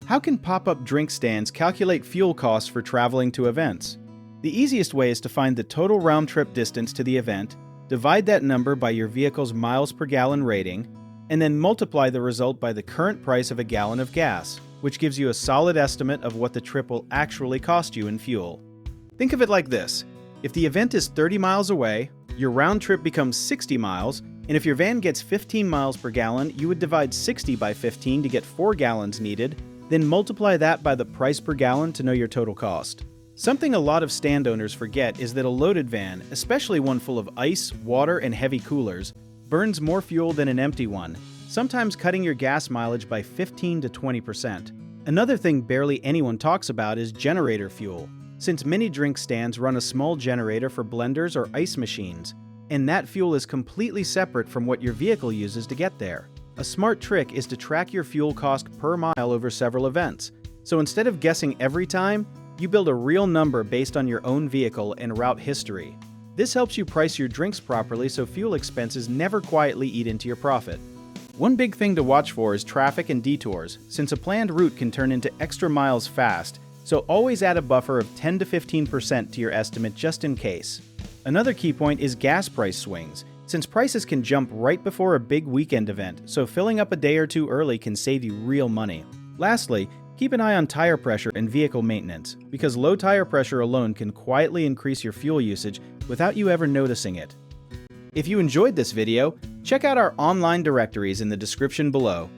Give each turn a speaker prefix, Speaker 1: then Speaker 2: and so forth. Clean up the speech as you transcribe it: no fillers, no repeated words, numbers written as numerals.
Speaker 1: How can pop-up drink stands calculate fuel costs for traveling to events? The easiest way is to find the total round-trip distance to the event, divide that number by your vehicle's miles per gallon rating, and then multiply the result by the current price of a gallon of gas, which gives you a solid estimate of what the trip will actually cost you in fuel. Think of it like this. If the event is 30 miles away, your round trip becomes 60 miles, and if your van gets 15 miles per gallon, you would divide 60 by 15 to get 4 gallons needed, then multiply that by the price per gallon to know your total cost. Something a lot of stand owners forget is that a loaded van, especially one full of ice, water, and heavy coolers, burns more fuel than an empty one, sometimes cutting your gas mileage by 15 to 20%. Another thing barely anyone talks about is generator fuel, since many drink stands run a small generator for blenders or ice machines, and that fuel is completely separate from what your vehicle uses to get there. A smart trick is to track your fuel cost per mile over several events. So instead of guessing every time, you build a real number based on your own vehicle and route history. This helps you price your drinks properly so fuel expenses never quietly eat into your profit. One big thing to watch for is traffic and detours, since a planned route can turn into extra miles fast, so always add a buffer of 10 to 15% to your estimate just in case. Another key point is gas price swings, since prices can jump right before a big weekend event, so filling up a day or two early can save you real money. Lastly, keep an eye on tire pressure and vehicle maintenance, because low tire pressure alone can quietly increase your fuel usage without you ever noticing it. If you enjoyed this video, check out our online directories in the description below.